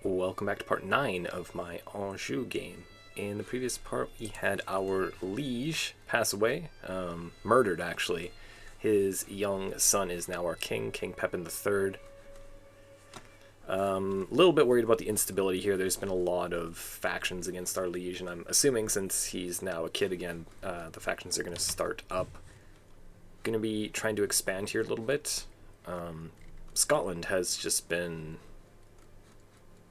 Welcome back to part 9 of my Anjou game. In the previous part, we had our liege pass away, murdered actually. His young son is now our king, King Pepin III. A little bit worried about the instability here. There's been a lot of factions against our liege, and I'm assuming since he's now a kid again, the factions are going to start up. Going to be trying to expand here a little bit. Scotland has just been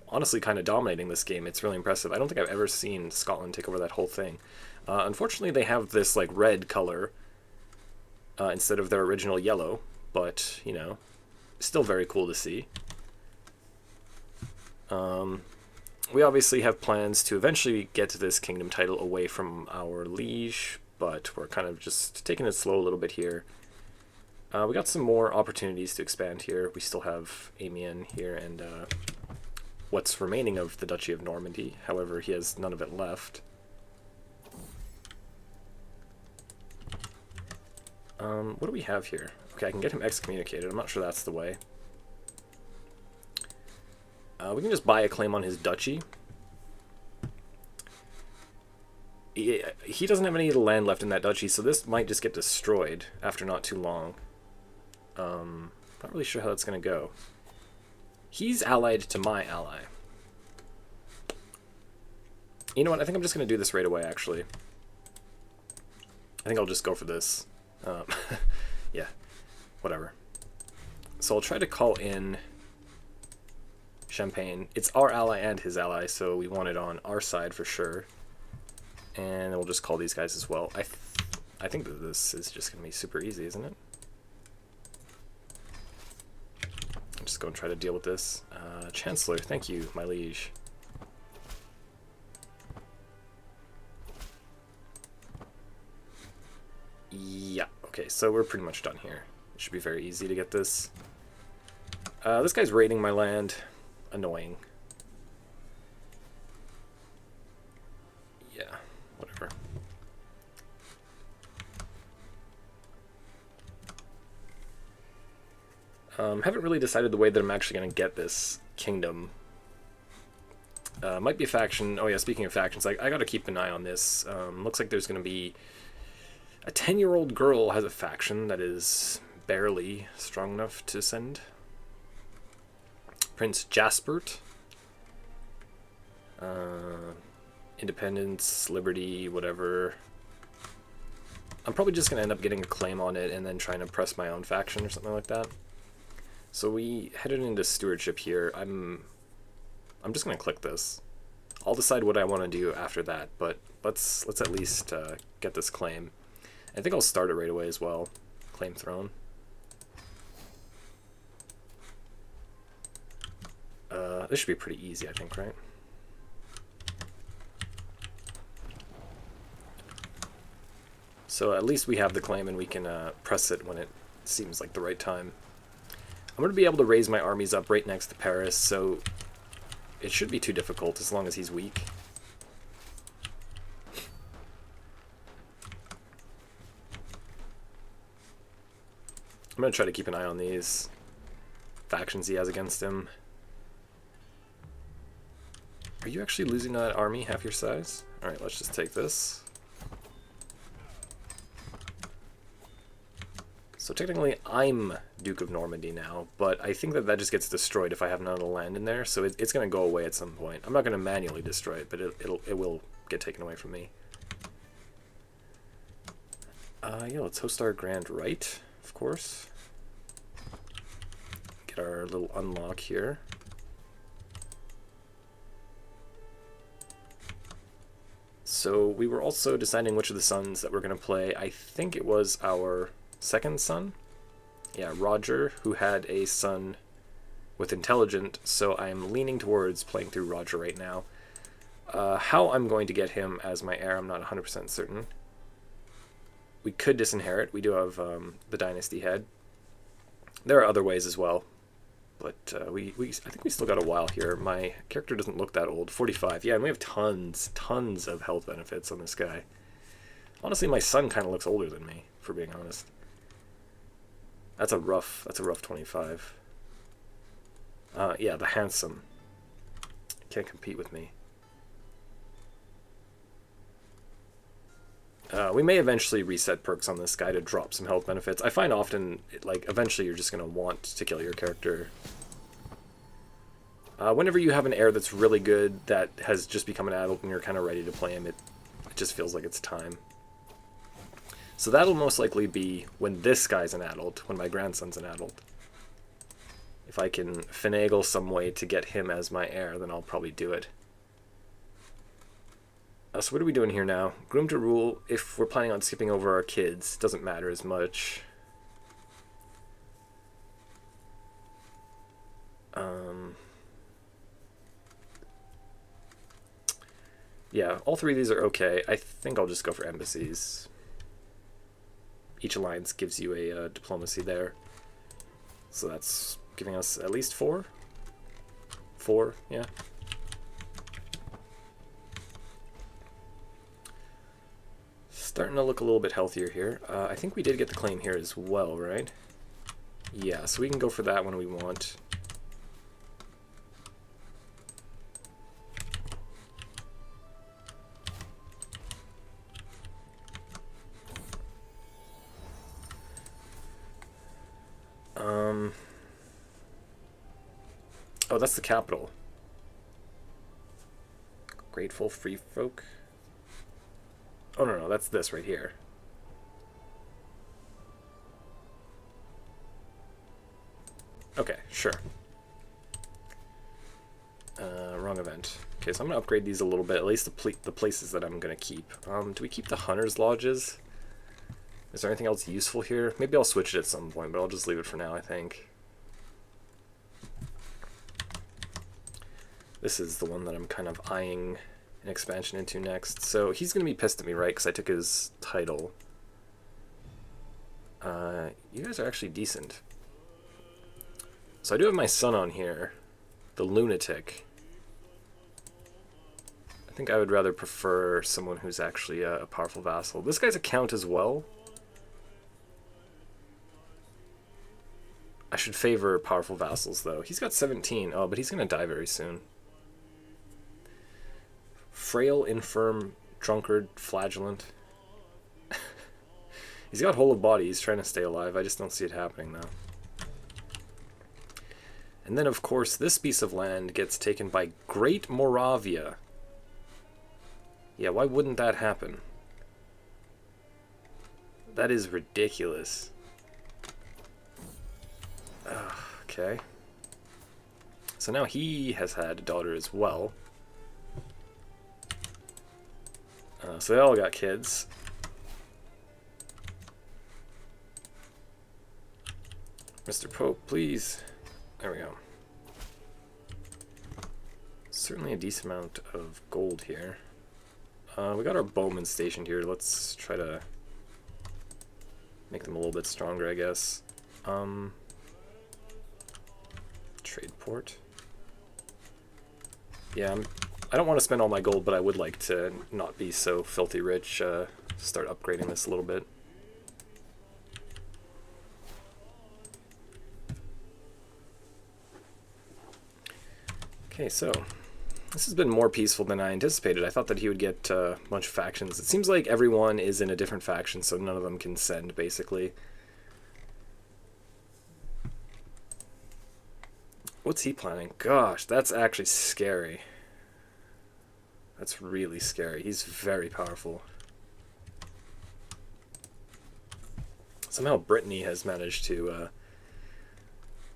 honestly kind of dominating this game. It's really impressive. I don't think I've ever seen Scotland take over that whole thing. Unfortunately, they have this like red color instead of their original yellow, but you know, still very cool to see. We obviously have plans to eventually get to this kingdom title away from our liege, but we're kind of just taking it slow a little bit here. We got some more opportunities to expand here. We still have Amiens here and what's remaining of the Duchy of Normandy. However, he has none of it left. What do we have here? Okay, I can get him excommunicated. I'm not sure that's the way. We can just buy a claim on his duchy. He doesn't have any land left in that duchy, so this might just get destroyed after not too long. Not really sure how that's going to go. He's allied to my ally. You know what? I think I'm just going to do this right away, actually. I think I'll just go for this. Yeah, whatever. So I'll try to call in Champagne. It's our ally and his ally, so we want it on our side for sure. And we'll just call these guys as well. I think that this is just going to be super easy, isn't it? I'm just going to try to deal with this. Chancellor, thank you, my liege. Yeah, okay, so we're pretty much done here. It should be very easy to get this. This guy's raiding my land. Annoying. Yeah, whatever. Haven't really decided the way that I'm actually going to get this kingdom. Might be a faction. Oh yeah, speaking of factions, I got to keep an eye on this. Looks like there's going to be a 10-year-old girl has a faction that is barely strong enough to send. Prince Jaspert. Independence, Liberty, whatever. I'm probably just going to end up getting a claim on it and then trying to press my own faction or something like that. So we headed into stewardship here. I'm just going to click this. I'll decide what I want to do after that, but let's at least get this claim. I think I'll start it right away as well. Claim throne. This should be pretty easy, I think, right? So at least we have the claim and we can press it when it seems like the right time. I'm going to be able to raise my armies up right next to Paris, so it shouldn't be too difficult as long as he's weak. I'm going to try to keep an eye on these factions he has against him. Are you actually losing that army half your size? Alright, let's just take this. So technically I'm Duke of Normandy now, but I think that just gets destroyed if I have none of the land in there, so it's going to go away at some point. I'm not going to manually destroy it, but it will get taken away from me. Yeah, let's host our Grand Rite, of course. Get our little unlock here. So we were also deciding which of the sons that we're going to play. I think it was our second son. Yeah, Roger, who had a son with intelligent, so I'm leaning towards playing through Roger right now. How I'm going to get him as my heir, I'm not 100% certain. We could disinherit. We do have the dynasty head. There are other ways as well, but I think we still got a while here. My character doesn't look that old. 45. Yeah, and we have tons of health benefits on this guy. Honestly, my son kind of looks older than me, for being honest. That's a rough 25. Yeah, the handsome. can't compete with me. We may eventually reset perks on this guy to drop some health benefits. I find often, like, eventually you're just going to want to kill your character. Whenever you have an heir that's really good, that has just become an adult and you're kind of ready to play him, it just feels like it's time. So that'll most likely be when this guy's an adult, when my grandson's an adult. If I can finagle some way to get him as my heir, then I'll probably do it. So what are we doing here now? Groom to rule. If we're planning on skipping over our kids, doesn't matter as much. Yeah, all three of these are okay. I think I'll just go for embassies. Each alliance gives you a diplomacy there. So that's giving us at least 4? 4, yeah. Starting to look a little bit healthier here. I think we did get the claim here as well, right? Yeah, so we can go for that when we want. Oh, that's the capital. Grateful free folk. Oh, no, that's this right here. Okay, sure. Wrong event. Okay, so I'm going to upgrade these a little bit, at least the places that I'm going to keep. Do we keep the Hunter's Lodges? Is there anything else useful here? Maybe I'll switch it at some point, but I'll just leave it for now, I think. This is the one that I'm kind of eyeing an expansion into next. So he's going to be pissed at me, right? Because I took his title. You guys are actually decent. So I do have my son on here. The lunatic. I think I would rather prefer someone who's actually a powerful vassal. This guy's a count as well. I should favor powerful vassals, though. He's got 17. Oh, but he's going to die very soon. Frail, infirm, drunkard, flagellant. He's got whole of body. He's trying to stay alive. I just don't see it happening, though. And then, of course, this piece of land gets taken by Great Moravia. Yeah, why wouldn't that happen? That is ridiculous. Okay. So now he has had a daughter as well. So they all got kids. Mr. Pope, please. There we go. Certainly a decent amount of gold here. We got our bowmen stationed here. Let's try to make them a little bit stronger, I guess. Trade port. Yeah, I don't want to spend all my gold, but I would like to not be so filthy rich. Start upgrading this a little bit. Okay, so this has been more peaceful than I anticipated. I thought that he would get a bunch of factions. It seems like everyone is in a different faction, so none of them can send, basically. What's he planning? Gosh, that's actually scary. That's really scary. He's very powerful. Somehow Brittany has managed to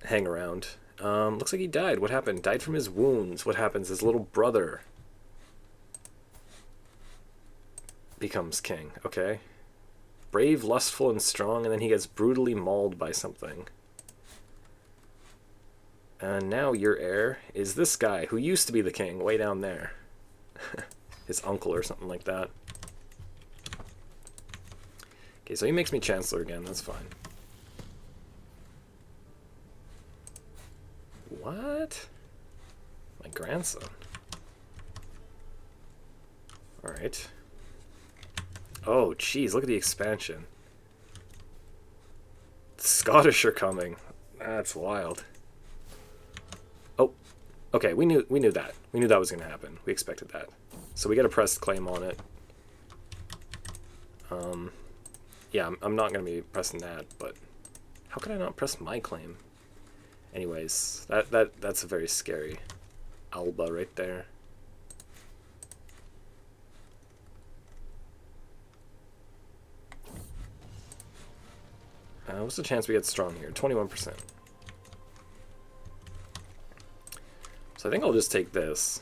hang around. Looks like he died. What happened? Died from his wounds. What happens? His little brother becomes king. Okay. Brave, lustful, and strong, and then he gets brutally mauled by something. And now your heir is this guy, who used to be the king, way down there. His uncle or something like that. Okay, so he makes me chancellor again. That's fine. What? My grandson. Alright. Oh, jeez, look at the expansion. The Scottish are coming. That's wild. Oh, Okay, we knew that. We knew that was going to happen. We expected that. So we got a pressed claim on it. Yeah, I'm not going to be pressing that, but how could I not press my claim? Anyways, that's a very scary Alba right there. What's the chance we get strong here? 21%. So I think I'll just take this.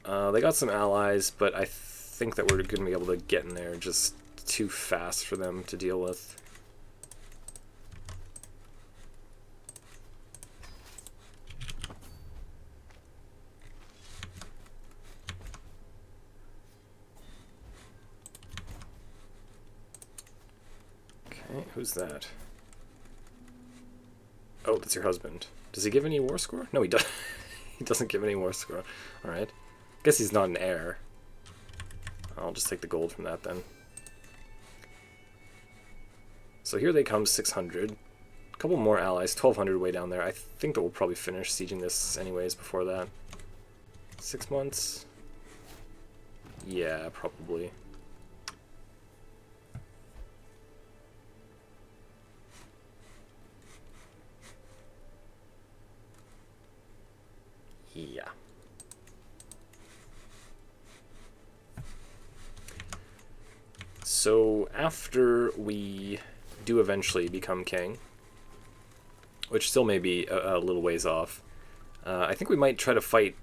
They got some allies, but I think that we're going to be able to get in there just too fast for them to deal with. Okay, who's that? Oh, that's your husband. Does he give any war score? No, he doesn't. He doesn't give any war score. Alright. Guess he's not an heir. I'll just take the gold from that then. So here they come, 600. A couple more allies, 1200 way down there. I think that we'll probably finish sieging this anyways before that. 6 months? Yeah, probably. Yeah. So after we do eventually become king, which still may be a little ways off, I think we might try to fight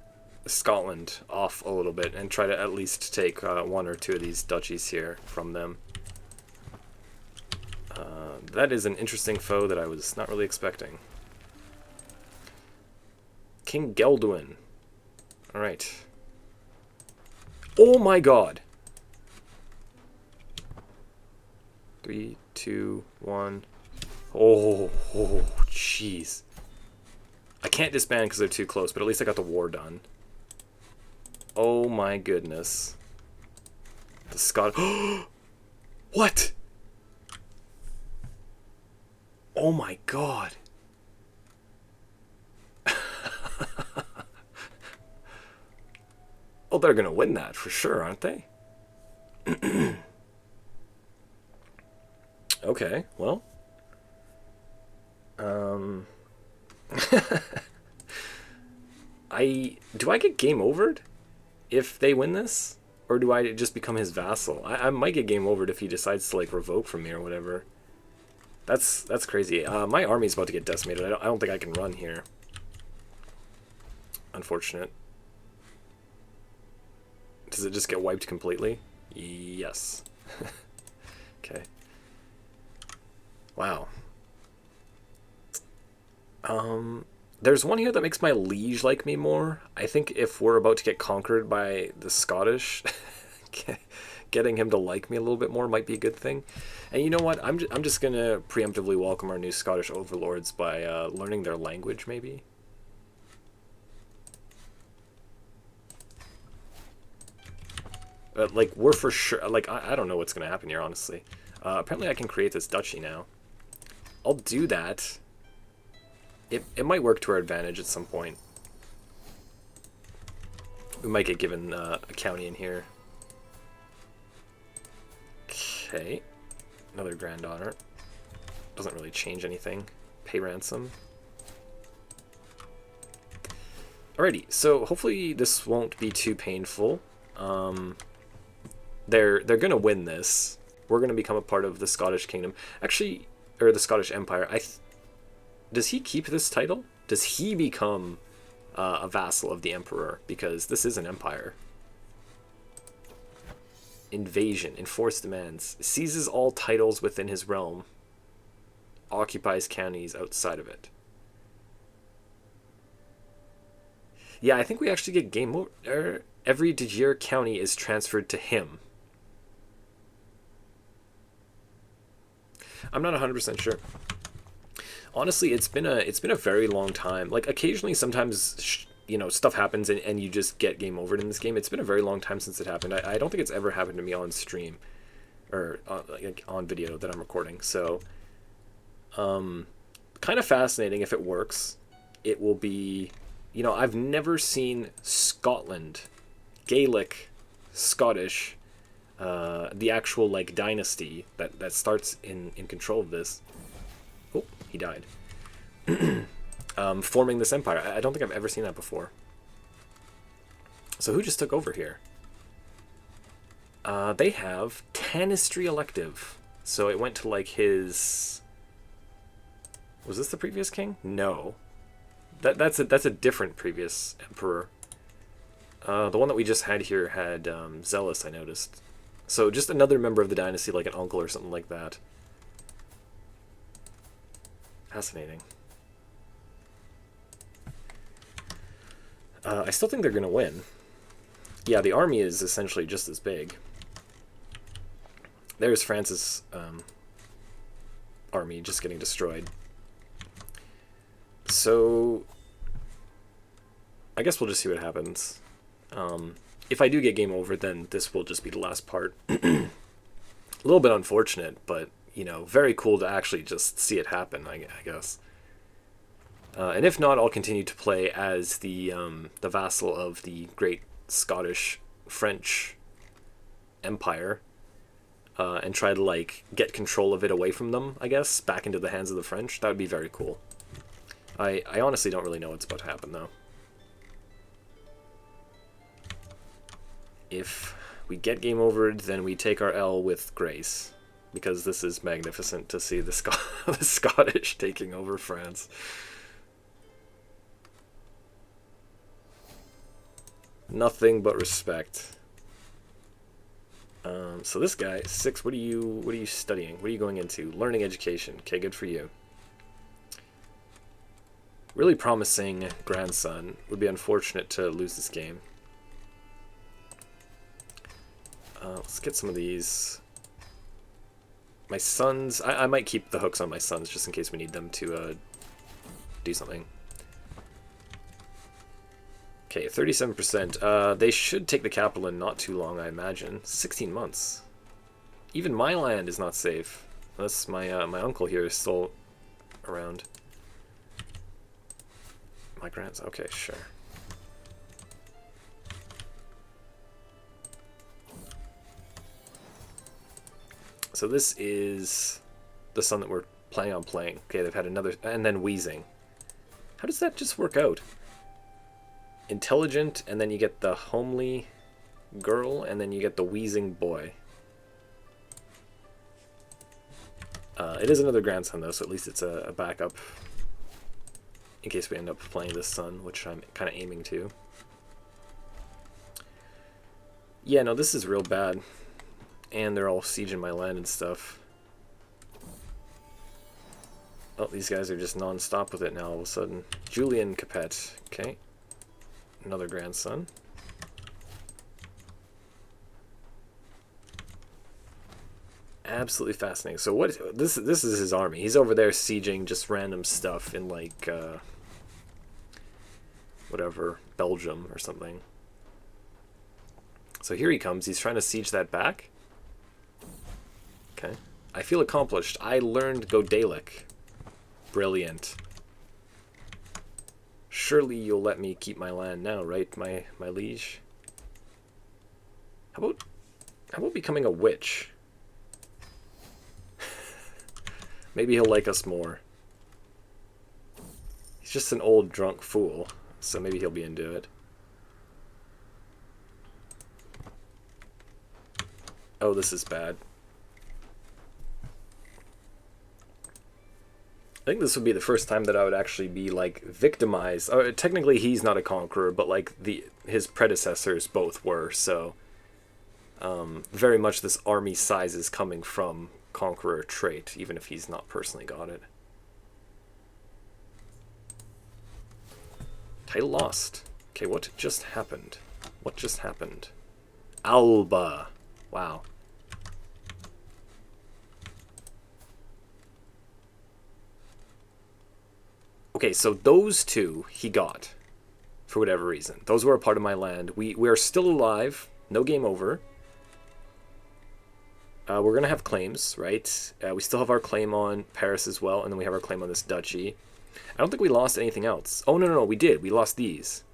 Scotland off a little bit and try to at least take one or two of these duchies here from them. That is an interesting foe that I was not really expecting. King Gelduin. Alright. Oh my god! 3, 2, 1. Oh, jeez. I can't disband because they're too close, but at least I got the war done. Oh my goodness. The Scot... What? Oh my god. Oh, they're gonna win that for sure, aren't they? Okay, well. Do I get game overed if they win this? Or do I just become his vassal? I might get game overed if he decides to like revoke from me or whatever. That's crazy. My army's about to get decimated. I don't think I can run here. Unfortunate. Does it just get wiped completely? Yes. Okay. Wow. There's one here that makes my liege like me more. I think if we're about to get conquered by the Scottish, getting him to like me a little bit more might be a good thing. And you know what? I'm just gonna preemptively welcome our new Scottish overlords by learning their language, maybe. Like, we're for sure... Like, I don't know what's gonna happen here, honestly. Apparently I can create this duchy now. I'll do that. It might work to our advantage at some point. We might get given a county in here. Okay. Another granddaughter. Doesn't really change anything. Pay ransom. Alrighty, so hopefully this won't be too painful. They're gonna win this. We're gonna become a part of the Scottish Kingdom. Actually, or the Scottish Empire. Does he keep this title? Does he become a vassal of the Emperor? Because this is an empire. Invasion. Enforced demands. Seizes all titles within his realm. Occupies counties outside of it. Yeah, I think we actually get game over. Every De Jure county is transferred to him. I'm not 100% sure. Honestly, it's been a very long time. Like, occasionally, sometimes, you know, stuff happens and you just get game over in this game. It's been a very long time since it happened. I don't think it's ever happened to me on stream or on video that I'm recording. So, kind of fascinating if it works. it will be, you know, I've never seen Scotland, Gaelic, Scottish, the actual like dynasty that starts in control of this. Oh, he died. Forming this empire. I don't think I've ever seen that before. So who just took over here? They have Tanistry elective. So it went to like his... Was this the previous king? No. That's a different previous emperor. The one that we just had here had Zealous, I noticed. So just another member of the dynasty, like an uncle or something like that. Fascinating. I still think they're going to win. Yeah, the army is essentially just as big. There's France's army just getting destroyed. So I guess we'll just see what happens. If I do get game over, then this will just be the last part. A little bit unfortunate, but, you know, very cool to actually just see it happen, I guess. And if not, I'll continue to play as the vassal of the great Scottish French Empire, and try to, like, get control of it away from them, I guess, back into the hands of the French. That would be very cool. I honestly don't really know what's about to happen, though. If we get game over, then we take our L with grace, because this is magnificent to see the Scottish taking over France. Nothing but respect. So this guy, 6, what are you studying? What are you going into? Learning education. Okay, good for you. Really promising grandson. Would be unfortunate to lose this game. Let's get some of these. My sons, I might keep the hooks on my sons just in case we need them to do something. Okay, 37%. They should take the capital in not too long, I imagine. 16 months. Even my land is not safe. Unless my uncle here is still around. My grandson. Okay, sure. So this is the son that we're planning on playing. Okay, they've had another, and then wheezing. How does that just work out? Intelligent, and then you get the homely girl, and then you get the wheezing boy. It is another grandson, though, so at least it's a backup in case we end up playing this son, which I'm kind of aiming to. Yeah, no, this is real bad. And they're all sieging my land and stuff. Oh, these guys are just non-stop with it now all of a sudden. Julian Capet. Okay. Another grandson. Absolutely fascinating. So what this is his army. He's over there sieging just random stuff in like whatever, Belgium or something. So here he comes. He's trying to siege that back. Okay. I feel accomplished. I learned Godalic. Brilliant. Surely you'll let me keep my land now, right, my liege? How about becoming a witch? Maybe he'll like us more. He's just an old drunk fool, so maybe he'll be into it. Oh, this is bad. I think this would be the first time that I would actually be, like, victimized. Technically, he's not a conqueror, but, like, his predecessors both were, so... very much this army size is coming from conqueror trait, even if he's not personally got it. Title lost. Okay, what just happened? What just happened? Alba. Wow. Okay, so those two he got, for whatever reason. Those were a part of my land. We're still alive. No game over. We're going to have claims, right? We still have our claim on Paris as well, and then we have our claim on this duchy. I don't think we lost anything else. Oh, no, no, no, we did. We lost these.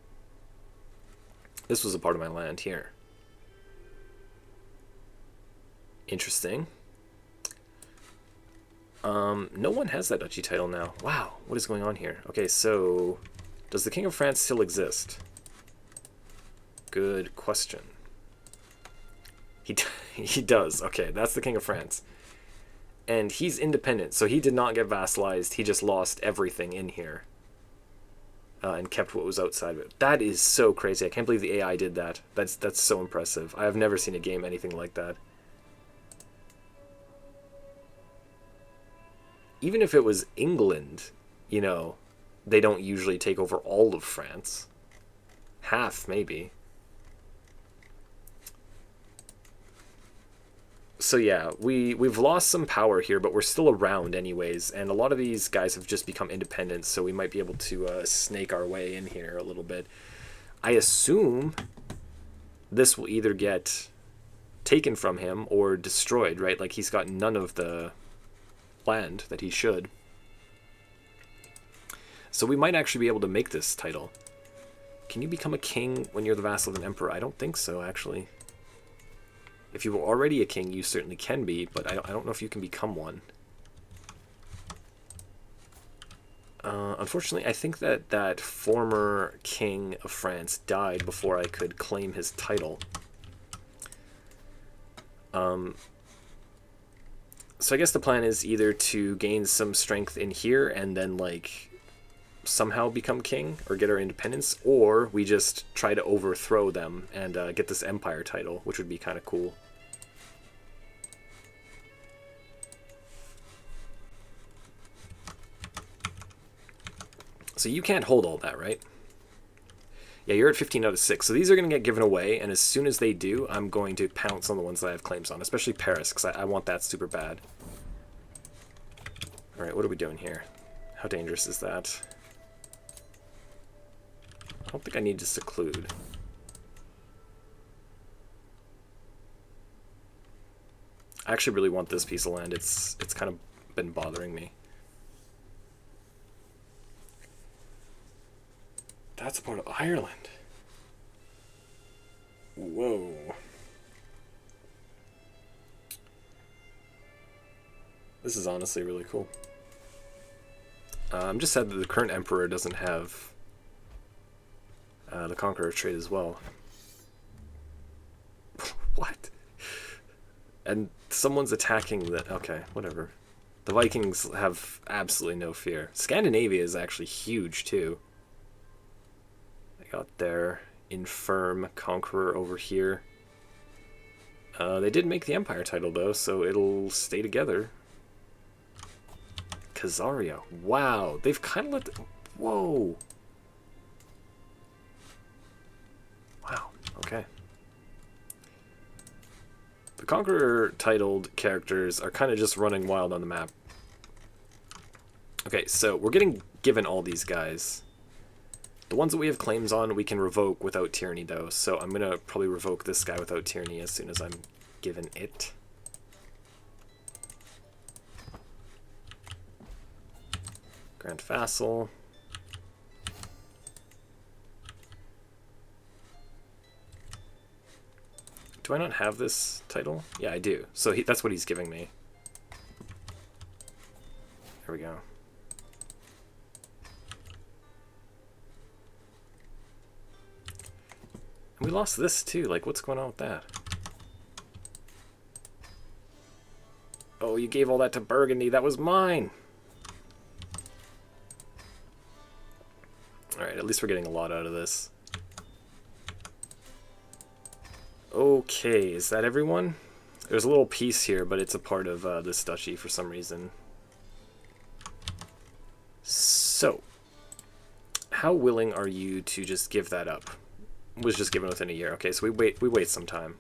This was a part of my land here. Interesting. No one has that duchy title now. Wow, what is going on here? Okay, so does the King of France still exist? Good question. He does. Okay, that's the King of France. And he's independent, so he did not get vassalized. He just lost everything in here. And kept what was outside of it. That is so crazy. I can't believe the AI did that. That's so impressive. I have never seen a game anything like that. Even if it was England, you know, they don't usually take over all of France. Half, maybe. So yeah, we've lost some power here, but we're still around anyways, and a lot of these guys have just become independent, so we might be able to snake our way in here a little bit. I assume this will either get taken from him or destroyed, right? Like, he's got none of the land that he should. So we might actually be able to make this title. Can you become a king when you're the vassal of an emperor? I don't think so, actually. If you were already a king, you certainly can be, but I don't know if you can become one. Unfortunately, I think that former king of France died before I could claim his title. So I guess the plan is either to gain some strength in here and then, like, somehow become king or get our independence, or we just try to overthrow them and get this empire title, which would be kind of cool. So you can't hold all that, right? Yeah, you're at 15 out of 6. So these are going to get given away, and as soon as they do, I'm going to pounce on the ones that I have claims on, especially Paris, because I want that super bad. Alright, what are we doing here? How dangerous is that? I don't think I need to seclude. I actually really want this piece of land. It's kind of been bothering me. That's a part of Ireland. Whoa. This is honestly really cool. I'm just sad that the current emperor doesn't have the Conqueror trait as well. What? And someone's attacking the... Okay, whatever. The Vikings have absolutely no fear. Scandinavia is actually huge, too. They got their infirm conqueror over here. They did make the empire title, though, so it'll stay together. Khazaria. Wow, they've kind of let... Whoa. Wow, okay. The Conqueror titled characters are kind of just running wild on the map. Okay, so we're getting given all these guys. The ones that we have claims on, we can revoke without tyranny, though. So I'm going to probably revoke this guy without tyranny as soon as I'm given it. Grand Vassal. Do I not have this title? Yeah, I do. So that's what he's giving me. There we go. And we lost this too. Like, what's going on with that? Oh, you gave all that to Burgundy. That was mine. Alright, at least we're getting a lot out of this. Okay, is that everyone? There's a little piece here, but it's a part of this duchy for some reason. So, how willing are you to just give that up? It was just given within a year. Okay, so we wait some time.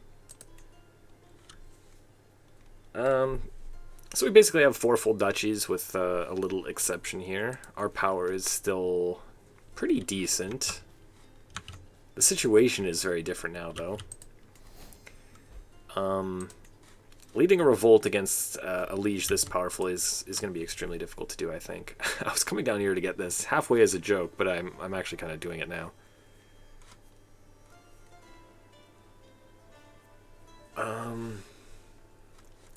So we basically have 4 full duchies with a little exception here. Our power is still pretty decent. The situation is very different now, though. Leading a revolt against a liege this powerful is going to be extremely difficult to do, I think. I was coming down here to get this halfway as a joke, but I'm actually kind of doing it now.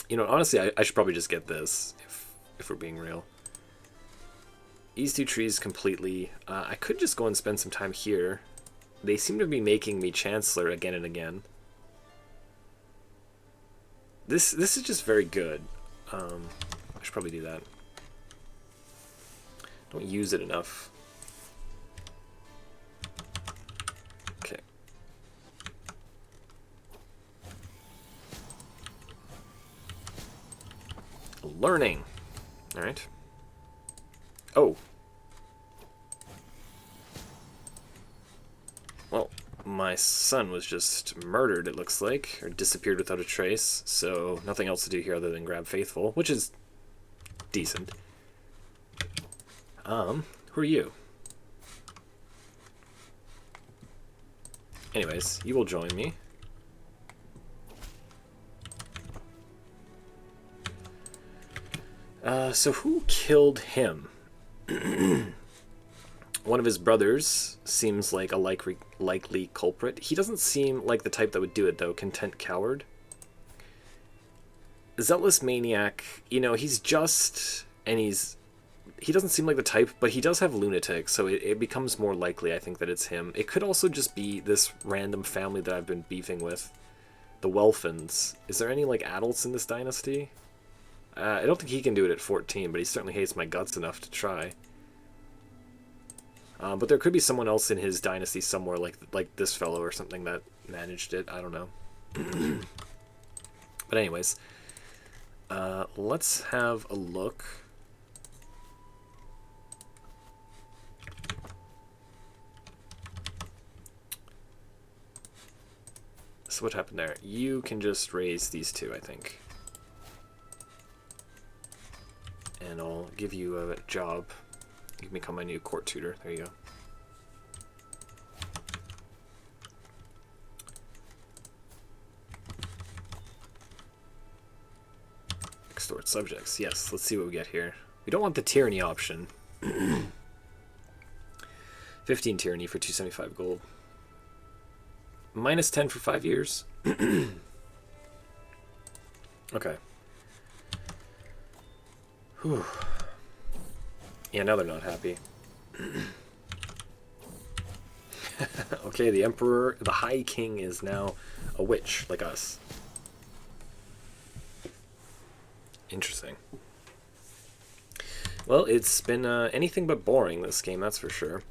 You know, honestly, I should probably just get this, if we're being real. These two trees completely. I could just go and spend some time here. They seem to be making me Chancellor again and again. This is just very good. I should probably do that. Don't use it enough. Okay. Learning. All right. Oh. Well, my son was just murdered, it looks like, or disappeared without a trace, so nothing else to do here other than grab Faithful, which is decent. Who are you? Anyways, you will join me. So who killed him? One of his brothers seems like a likely culprit. He doesn't seem like the type that would do it, though. Content coward. Zealous maniac. You know, he's just... And he doesn't seem like the type, but he does have lunatic, so it becomes more likely, I think, that it's him. It could also just be this random family that I've been beefing with. The Welfens. Is there any, like, adults in this dynasty? I don't think he can do it at 14, but he certainly hates my guts enough to try. But there could be someone else in his dynasty somewhere, like this fellow or something that managed it. I don't know. But anyways, let's have a look. So what happened there? You can just raise these two, I think. And I'll give you a job. You can become my new court tutor. There you go. Extort subjects. Yes, let's see what we get here. We don't want the tyranny option. 15 tyranny for 275 gold. Minus 10 for 5 years. Okay. Whew. Yeah, now they're not happy. Okay, the Emperor, the High King is now a witch, like us. Interesting. Well, it's been anything but boring, this game, that's for sure.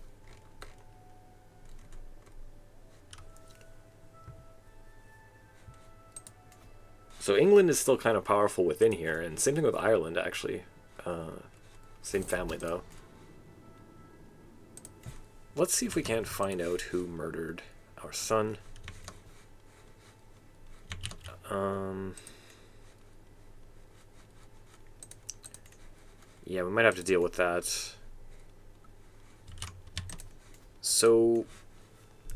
So England is still kind of powerful within here, and same thing with Ireland, actually. Same family, though. Let's see if we can't find out who murdered our son. Yeah, we might have to deal with that. So,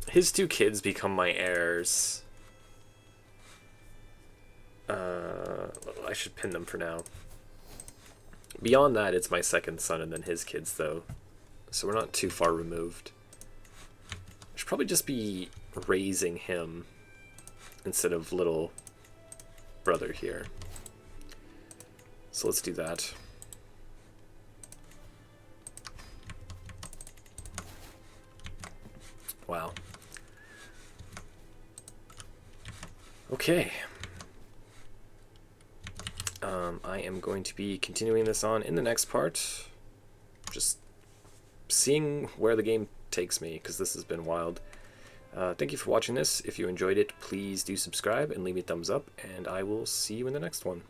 his two kids become my heirs. I should pin them for now. Beyond that, it's my second son and then his kids, though. So we're not too far removed. I should probably just be raising him instead of little brother here. So let's do that. Wow. Okay. I am going to be continuing this on in the next part. Just seeing where the game takes me, because this has been wild. Thank you for watching this. If you enjoyed it, please do subscribe and leave me a thumbs up, and I will see you in the next one.